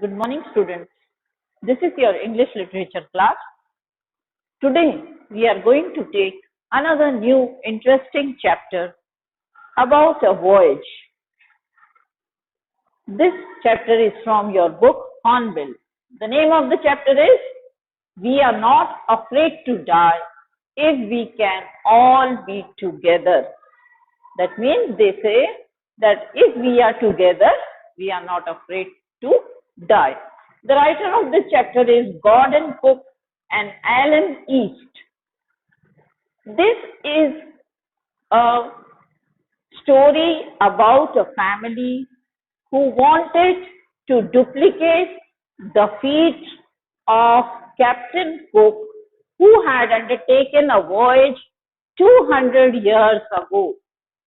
Good morning, students. This is your English literature class. Today, we are going to take another new interesting chapter about a voyage. This chapter is from your book, Hornbill. The name of the chapter is We Are Not Afraid to Die If We Can All Be Together. That means they say that if we are together, we are not afraid to die. The writer of this chapter is Gordon Cook and Alan East. This is a story about a family who wanted to duplicate the feat of Captain Cook, who had undertaken a voyage 200 years ago,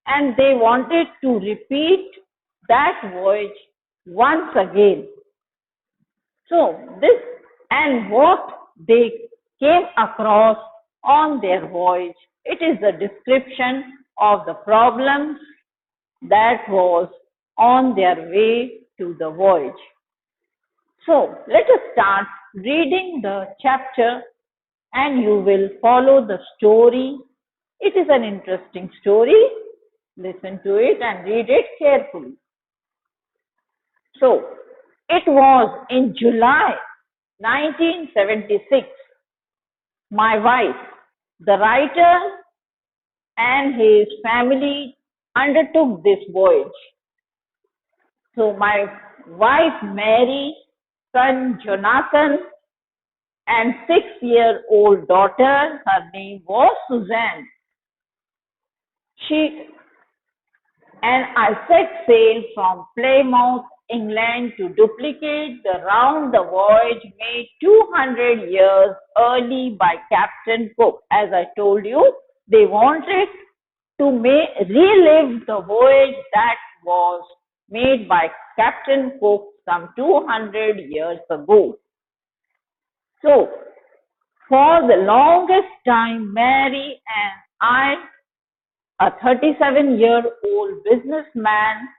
and they wanted to repeat that voyage once again. So this and what they came across on their voyage, it is a description of the problems that was on their way to the voyage. So let us start reading the chapter and you will follow the story. It is an interesting story. Listen to it and read it carefully. So it was in July 1976. My wife, the writer, and his family undertook this voyage. So my wife Mary, son Jonathan, and 6-year-old daughter, her name was Suzanne. She and I set sail from Plymouth, England to duplicate the round the voyage made 200 years early by Captain Cook. As I told you, they wanted to relive the voyage that was made by Captain Cook some 200 years ago. So, for the longest time, Mary and I, a 37-year-old businessman,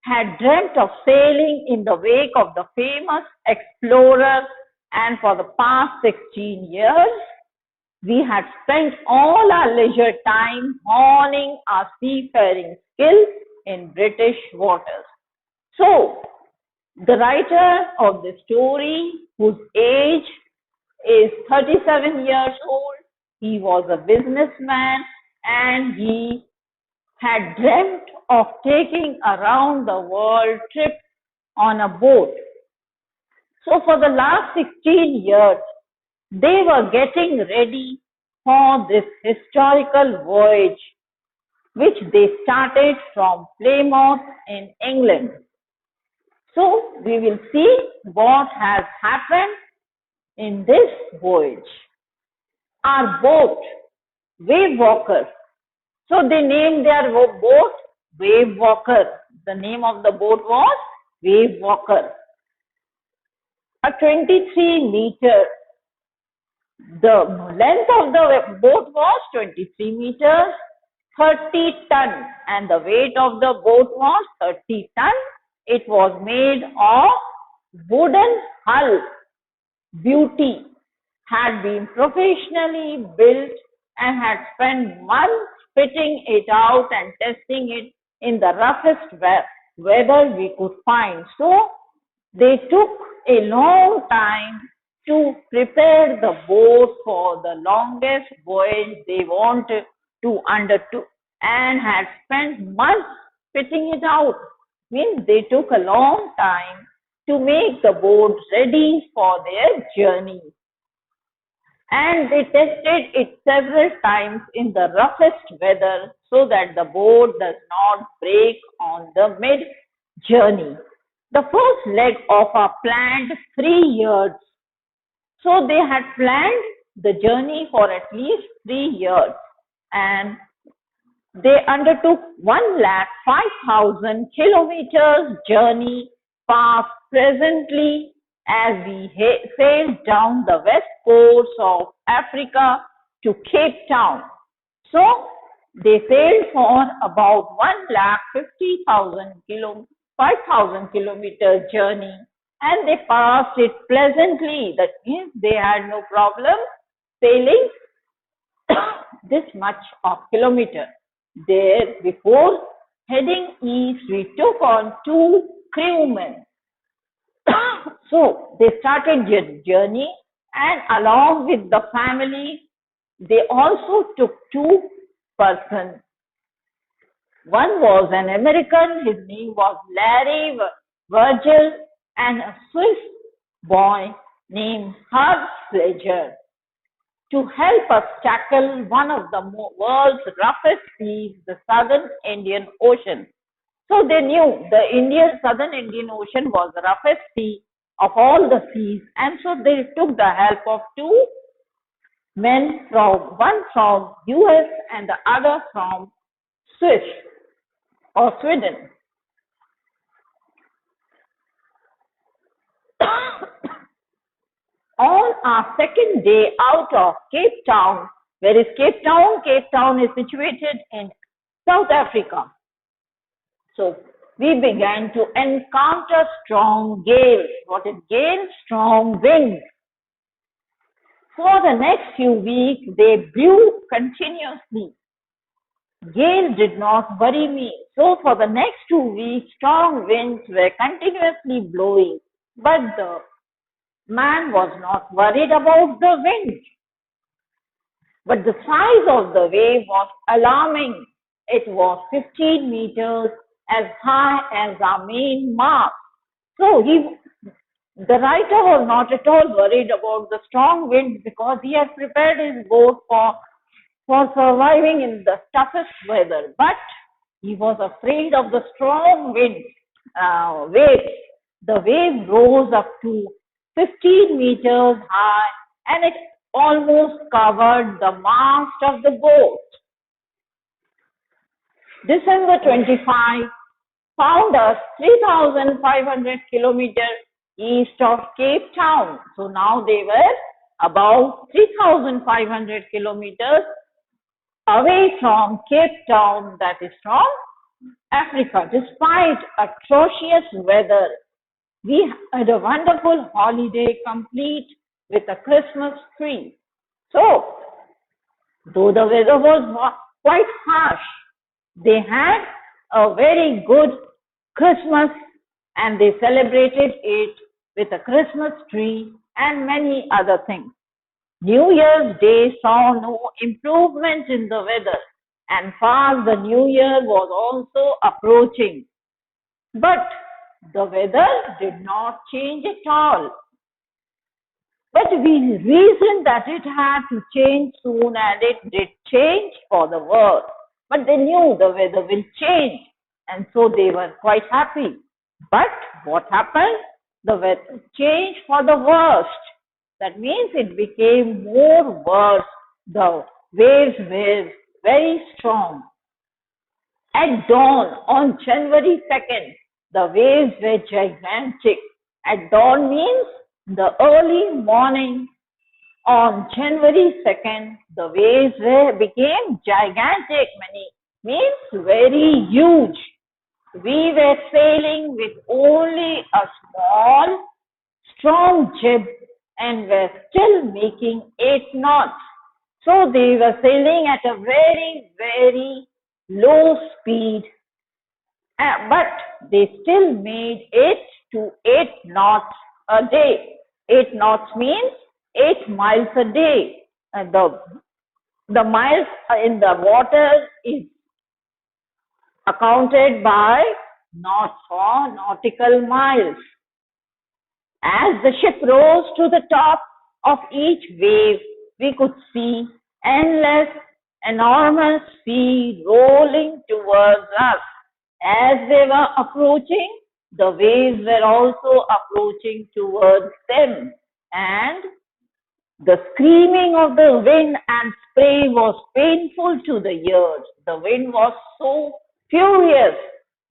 had dreamt of sailing in the wake of the famous explorer, and for the past 16 years, we had spent all our leisure time honing our seafaring skills in British waters. So, the writer of the story, whose age is 37 years old, he was a businessman and he had dreamt of taking a round the world trip on a boat. So for the last 16 years, they were getting ready for this historical voyage, which they started from Plymouth in England. So we will see what has happened in this voyage. Our boat, Wave Walker. So they named their boat Wave Walker. The name of the boat was Wave Walker. A 23-meter. The length of the boat was 23 meters, 30 tons, and the weight of the boat was 30 tons. It was made of wooden hull. Beauty had been professionally built and had spent months fitting it out and testing it in the roughest weather we could find. So they took a long time to prepare the boat for the longest voyage they wanted to undertake and had spent months fitting it out. Means they took a long time to make the boat ready for their journey. And they tested it several times in the roughest weather so that the boat does not break on the mid-journey. The first leg of our planned 3 years. So they had planned the journey for at least 3 years and they undertook 105,000 kilometers journey past presently as we sailed down the west coast of Africa to Cape Town. So they sailed for about 150,000 5,000 kilometers journey and they passed it pleasantly. That means they had no problem sailing this much of kilometer. There, before heading east, we took on two crewmen. So they started their journey, and along with the family, they also took two persons. One was an American, his name was Larry Virgil, and a Swiss boy named Herb Sledger to help us tackle one of the world's roughest seas, the Southern Indian Ocean. So they knew the Southern Indian Ocean was the roughest sea of all the seas, and so they took the help of two men from one from US and the other from Swiss or Sweden. On our second day out of Cape Town, where is Cape Town? Cape Town is situated in South Africa. So we began to encounter strong gales. What is gale? Strong winds. For the next few weeks, they blew continuously. Gale did not worry me. So for the next 2 weeks, strong winds were continuously blowing. But the man was not worried about the wind. But the size of the wave was alarming. It was 15 meters as high as our main mast. So the writer was not at all worried about the strong winds because he had prepared his boat for surviving in the toughest weather. But he was afraid of the strong waves. The wave rose up to 15 meters high and it almost covered the mast of the boat. December 25 found us 3,500 kilometers east of Cape Town. So now they were about 3,500 kilometers away from Cape Town, that is from Africa. Despite atrocious weather, we had a wonderful holiday complete with a Christmas tree. So, though the weather was quite harsh, they had a very good Christmas and they celebrated it with a Christmas tree and many other things. New Year's Day saw no improvement in the weather, and fast the New Year was also approaching. But the weather did not change at all. But we reasoned that it had to change soon, and it did change for the worse. But they knew the weather will change, and so they were quite happy. But what happened? The weather changed for the worst. That means it became more worse. The waves were very strong. At dawn on January 2nd, the waves were gigantic. At dawn means the early morning on January 2nd, the waves became gigantic. Means very huge. We were sailing with only a small, strong jib and were still making 8 knots. So they were sailing at a very, very low speed, but they still made 8 to 8 knots a day. 8 knots means 8 miles a day. And the miles in the water is accounted by knots or nautical miles. As the ship rose to the top of each wave, we could see endless, enormous sea rolling towards us. As they were approaching, the waves were also approaching towards them, and the screaming of the wind and spray was painful to the ears. The wind was so furious.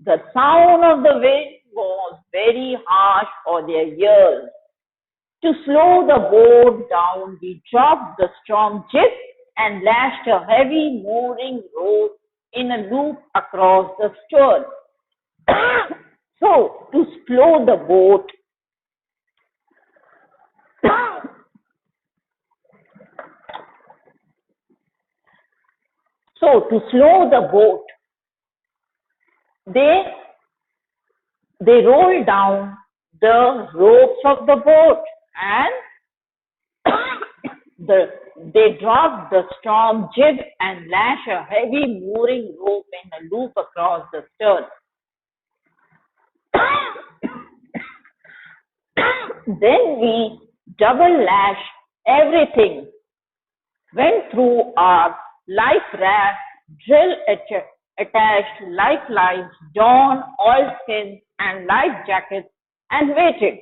The sound of the wind was very harsh for their ears. To slow the boat down, we dropped the strong jib and lashed a heavy mooring rope in a loop across the stern. So, to slow the boat, So to slow the boat, they they rolled down the ropes of the boat and the, they dropped the strong jib and lash a heavy mooring rope in a loop across the stern. Then we double lash everything, went through our life raft, drill attached lifelines, don oilskins and life jackets, and waited.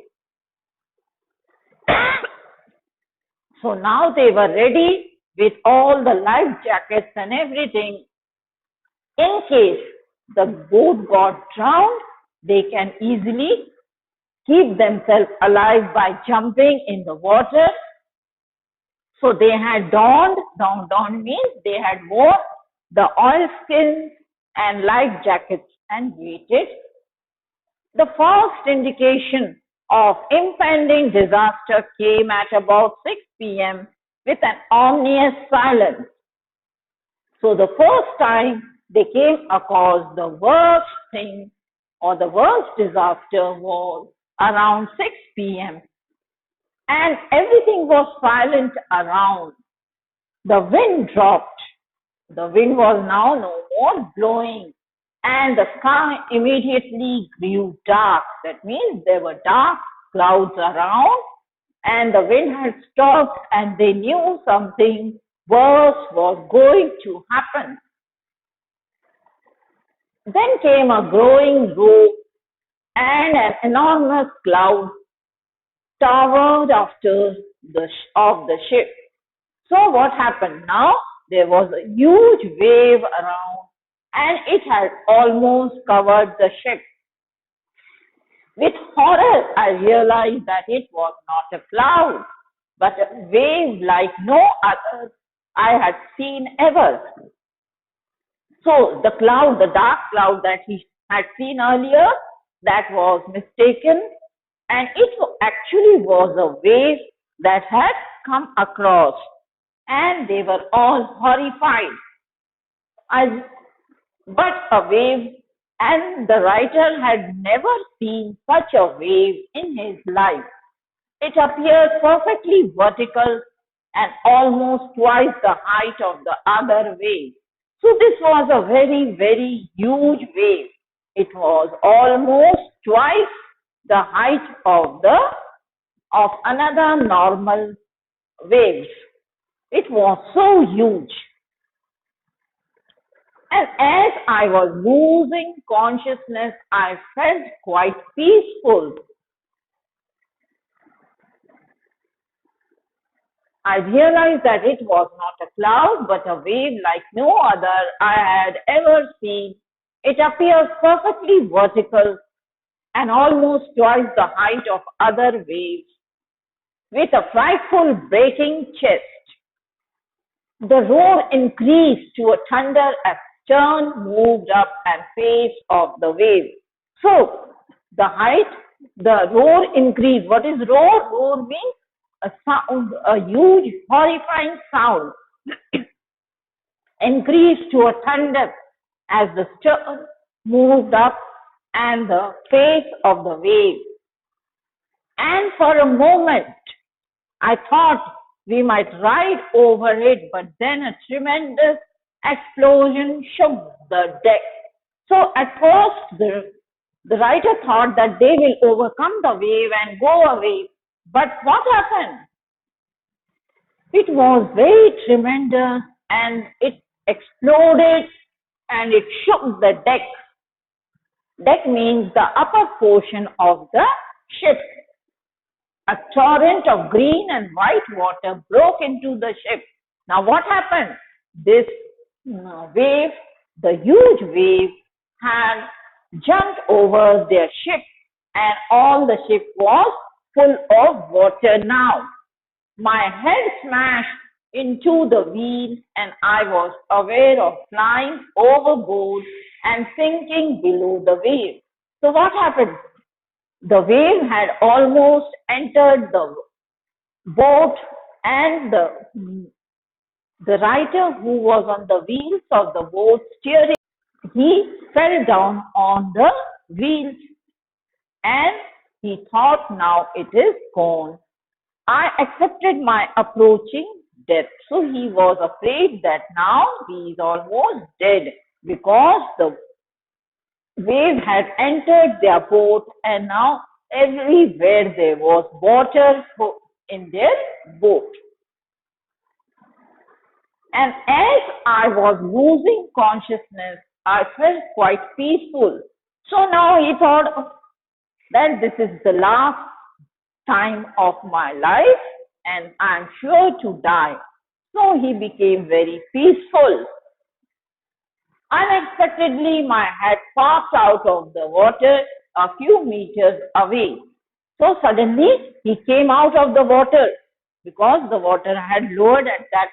So now they were ready with all the life jackets and everything. In case the boat got drowned, they can easily keep themselves alive by jumping in the water. So they had donned means they had worn the oilskins and life jackets and waited. The first indication of impending disaster came at about 6 p.m. with an ominous silence. So the first time they came across the worst thing or the worst disaster was around 6 p.m. and everything was silent around. The wind dropped. The wind was now no more blowing and the sky immediately grew dark. That means there were dark clouds around and the wind had stopped and they knew something worse was going to happen. Then came a growing roar and an enormous cloud towered after of the ship. So what happened now? There was a huge wave around and it had almost covered the ship. With horror, I realized that it was not a cloud, but a wave like no other I had seen ever. So the cloud, the dark cloud that he had seen earlier, that was mistaken, and it actually was a wave that had come across, and they were all horrified. But a wave, and the writer had never seen such a wave in his life. It appeared perfectly vertical and almost twice the height of the other wave. So this was a very, very huge wave. It was almost twice the height of another normal wave. It was so huge. And as I was losing consciousness, I felt quite peaceful. I realized that it was not a cloud, but a wave like no other I had ever seen. It appears perfectly vertical and almost twice the height of other waves, with a frightful breaking chest. The roar increased to a thunder as stern moved up and face of the wave. So the roar increased. What is roar? Roar means a sound, a huge, horrifying sound, increased to a thunder as the stern moved up and the face of the wave. And for a moment, I thought we might ride over it, but then a tremendous explosion shook the deck. So at first, the writer thought that they will overcome the wave and go away. But what happened? It was very tremendous and it exploded and it shook the deck. Deck means the upper portion of the ship. A torrent of green and white water broke into the ship. Now what happened? This wave, the huge wave, had jumped over their ship and all the ship was full of water now. My head smashed into the wheel and I was aware of flying overboard and sinking below the wave. So what happened? The wave had almost entered boat, and the writer who was on the wheels of the boat steering, he fell down on the wheels and he thought now it is gone. I accepted my approaching death. So he was afraid that now he is almost dead because the wave had entered their boat and now everywhere there was water in their boat. And as I was losing consciousness, I felt quite peaceful. So now he thought that this is the last time of my life and I'm sure to die. So he became very peaceful. Unexpectedly, my head popped out of the water a few meters away. So suddenly he came out of the water because the water had lowered at that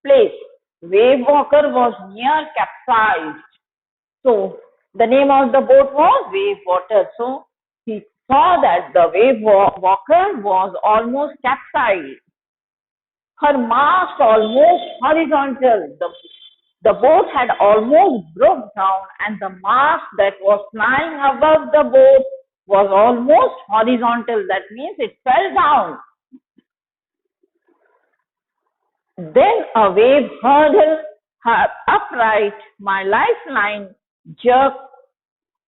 place. Wave Walker was near capsized. So the name of the boat was Wave Water. So he saw that the Wave Walker was almost capsized. Her mast almost horizontal. The boat had almost broke down and the mast that was flying above the boat was almost horizontal. That means it fell down. Then a wave hurled her upright. My lifeline jerked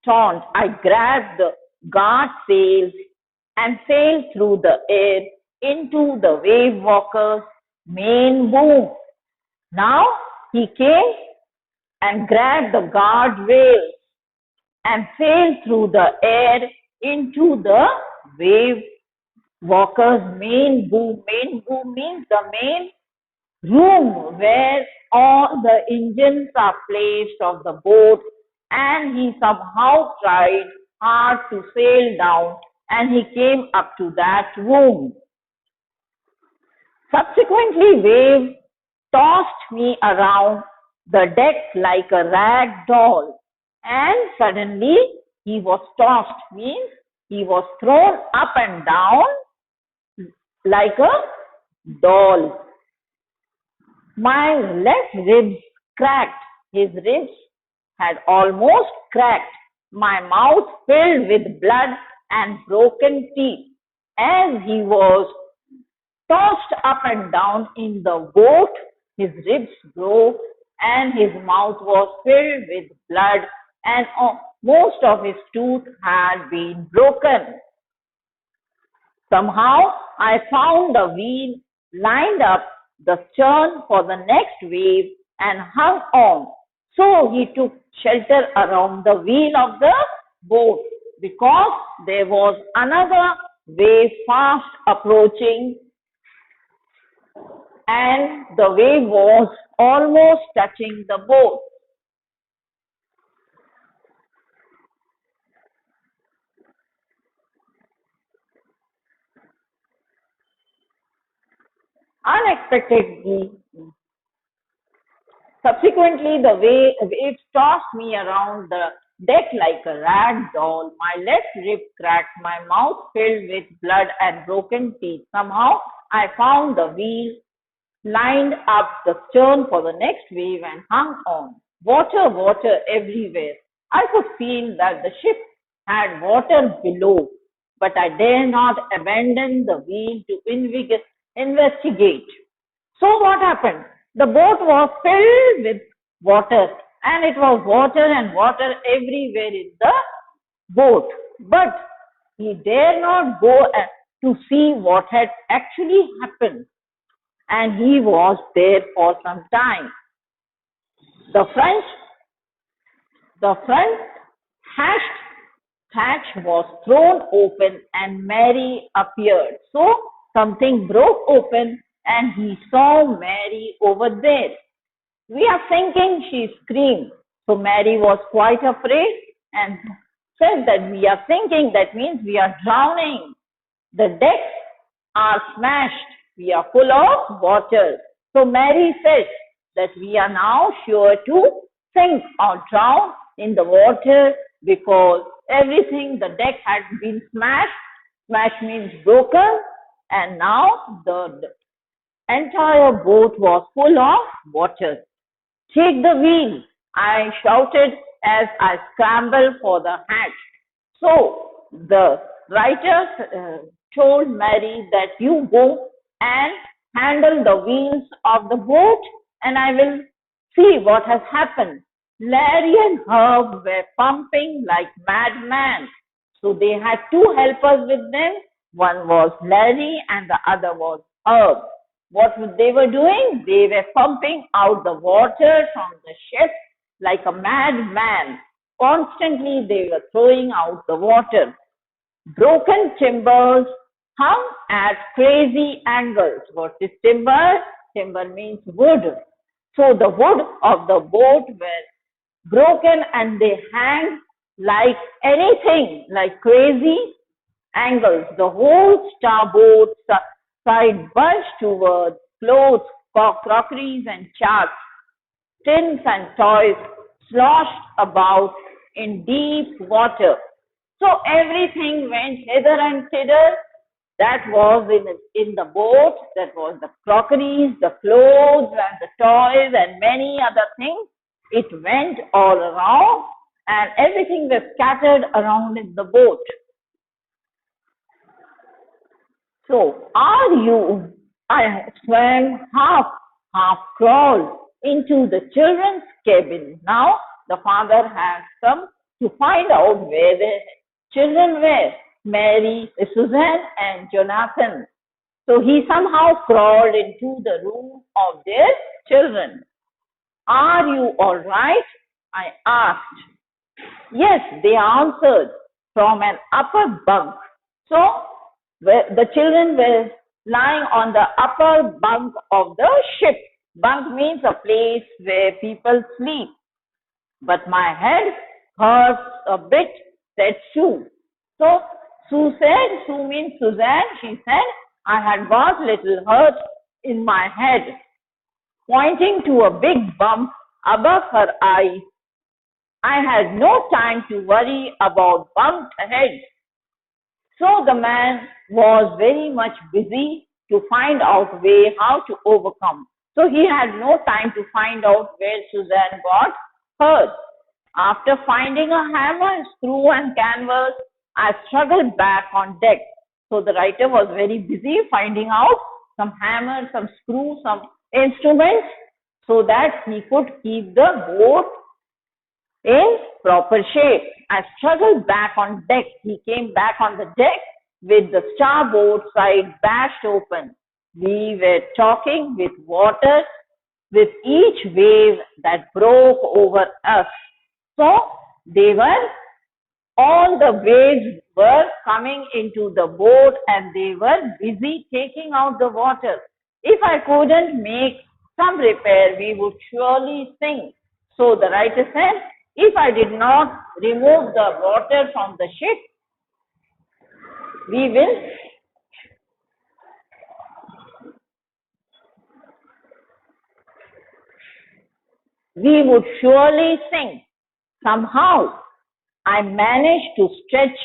taut. I grabbed the guard sails and sailed through the air into the wave walker's main boom. Now he came and grabbed the guardrail and sailed through the air into the wave walker's main boom. Main boom means the main room where all the engines are placed of the boat, and he somehow tried hard to sail down and he came up to that room. Subsequently, waves tossed me around the deck like a rag doll, and suddenly he was tossed, means he was thrown up and down like a doll. My left ribs cracked. His ribs had almost cracked. My mouth filled with blood and broken teeth. As he was tossed up and down in the boat, his ribs broke and his mouth was filled with blood and most of his tooth had been broken. Somehow I found the wheel, lined up the stern for the next wave and hung on. So he took shelter around the wheel of the boat because there was another wave fast approaching and the wave was almost touching the boat. Unexpectedly, subsequently, the waves tossed me around the deck like a rag doll. My left rib cracked, my mouth filled with blood and broken teeth. Somehow, I found the wheel, lined up the stern for the next wave, and hung on. Water, water everywhere. I could feel that the ship had water below, but I dare not abandon the wheel to investigate. So what happened? The boat was filled with water and it was water and water everywhere in the boat. But he dare not go to see what had actually happened and he was there for some time. The front, the front hatch, hatch was thrown open and Mary appeared. So something broke open and he saw Mary over there. We are thinking she screamed. So Mary was quite afraid and said that we are thinking, that means we are drowning. The decks are smashed. We are full of water. So Mary says that we are now sure to sink or drown in the water because everything, the deck had been smashed. Smash means broken and now the entire boat was full of water. Take the wheel, I shouted as I scrambled for the hatch. So the writer told Mary that you go and handle the wheels of the boat and I will see what has happened. Larry and Herb were pumping like madmen. So they had two helpers with them. One was Larry and the other was Herb. What they were doing? They were pumping out the water from the ship like a madman. Constantly they were throwing out the water. Broken timbers hung at crazy angles. What is timber? Timber means wood. So the wood of the boat were broken and they hang like anything, like crazy angles. The whole starboard side bunched towards clothes, crockeries and charts, tins and toys sloshed about in deep water. So everything went hither and thither. That was in the boat. That was the crockeries, the clothes and the toys and many other things. It went all around and everything was scattered around in the boat. So I swam half crawled into the children's cabin. Now the father has come to find out where the children were, Mary, Suzanne and Jonathan. So he somehow crawled into the room of their children. Are you all right? I asked. Yes, they answered from an upper bunk. So the children were lying on the upper bunk of the ship. Bunk means a place where people sleep. But my head hurts a bit, said Sue. So Sue means Suzanne, she said, I had got little hurt in my head, pointing to a big bump above her eye. I had no time to worry about bumped heads. So the man was very much busy to find out way how to overcome. So he had no time to find out where Suzanne got hurt. After finding a hammer, screw and canvas, I struggled back on deck. So the writer was very busy finding out some hammer, some screw, some instruments so that he could keep the boat in proper shape. I struggled back on deck. He came back on the deck with the starboard side bashed open. We were talking with water with each wave that broke over us. So all the waves were coming into the boat and they were busy taking out the water. If I couldn't make some repair, we would surely sink. So the writer said, if I did not remove the water from the ship, we would surely sink. Somehow, I managed to stretch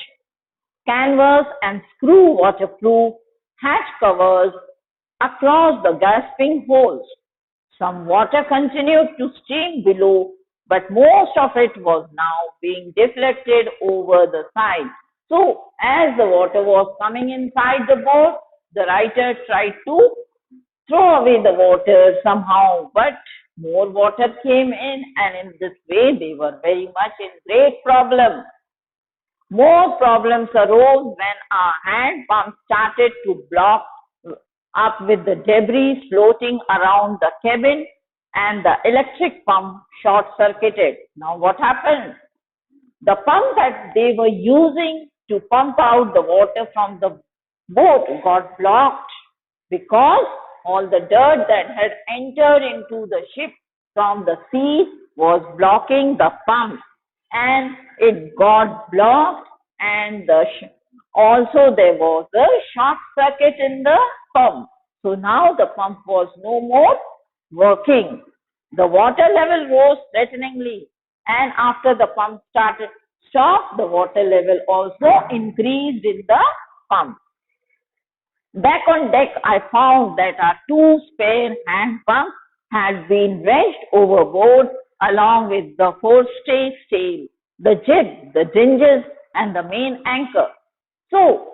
canvas and screw waterproof hatch covers across the gasping holes. Some water continued to stream below, but most of it was now being deflected over the side. So, as the water was coming inside the boat, the writer tried to throw away the water somehow, but more water came in, and in this way they were very much in great problem. More problems arose when our hand pump started to block up with the debris floating around the cabin and the electric pump short-circuited. Now what happened? The pump that they were using to pump out the water from the boat got blocked because all the dirt that had entered into the ship from the sea was blocking the pump, and it got blocked, and also there was a short circuit in the pump. So now the pump was no more working. The water level rose threateningly, and after the pump stopped, the water level also increased in the pump. Back on deck, I found that our two spare hand pumps had been wrenched overboard along with the forestay sail, the jib, the dinges, and the main anchor. So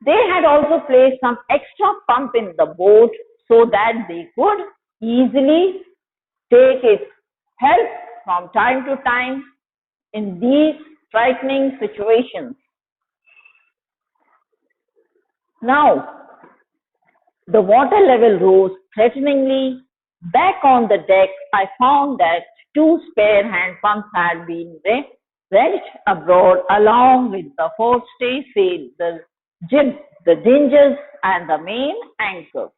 they had also placed some extra pump in the boat so that they could easily take its help from time to time in these frightening situations. Now, the water level rose threateningly. Back on the deck, I found that two spare hand pumps had been wrenched abroad along with the forestay sail, the jib, the dinges, and the main anchor.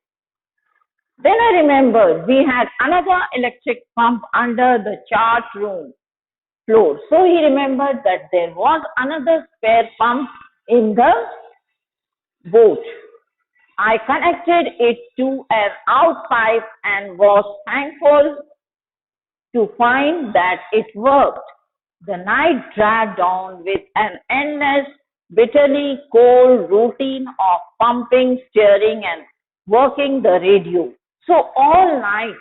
Then I remembered we had another electric pump under the chart room floor. So he remembered that there was another spare pump in the boat. I connected it to an outpipe and was thankful to find that it worked. The night dragged on with an endless, bitterly cold routine of pumping, steering, and working the radio. So all night,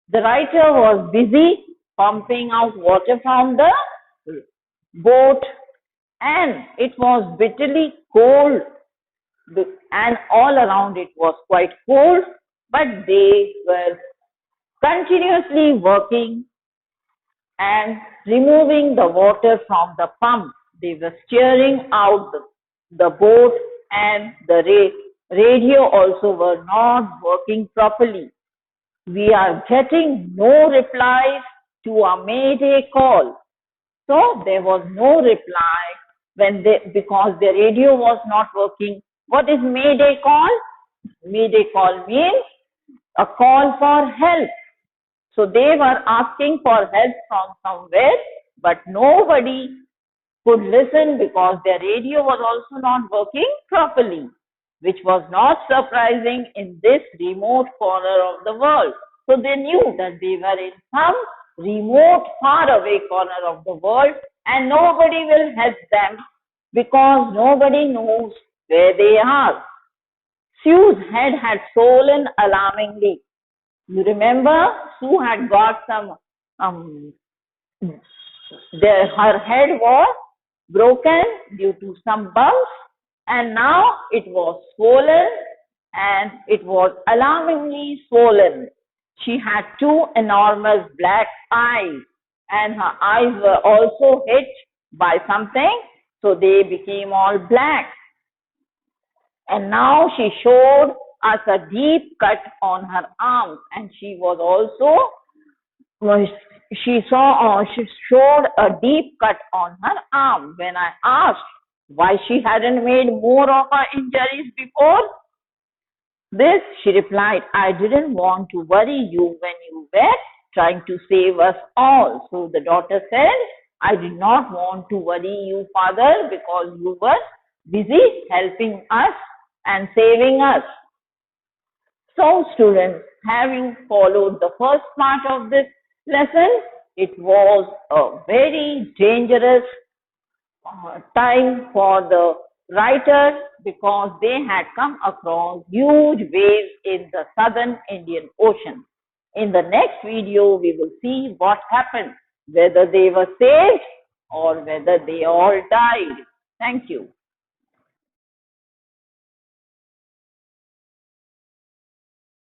the writer was busy pumping out water from the boat, and it was bitterly cold, and all around it was quite cold, but they were continuously working and removing the water from the pump. They were steering out the boat, and the radio also were not working properly. We are getting no replies to our mayday call. So there was no reply because the radio was not working. What is mayday call? Mayday call means a call for help. So they were asking for help from somewhere, but nobody could listen because their radio was also not working properly, which was not surprising in this remote corner of the world. So they knew that they were in some remote, far away corner of the world, and nobody will help them because nobody knows where they are. Sue's head had swollen alarmingly. You remember, Sue had got some, um, her head was broken due to some bumps, and now it was swollen, and it was alarmingly swollen. She had two enormous black eyes, and her eyes were also hit by something, so they became all black. And now she showed us a deep cut on her arm, and she was also she showed a deep cut on her arm. When I asked why she hadn't made more of her injuries before this, she replied, I didn't want to worry you when you were trying to save us all. So the daughter said, I did not want to worry you, father, because you were busy helping us and saving us. So, students, have you followed the first part of this lesson? It was a very dangerous time for the writers because they had come across huge waves in the southern Indian Ocean. In the next video, we will see what happened, whether they were saved or whether they all died. Thank you.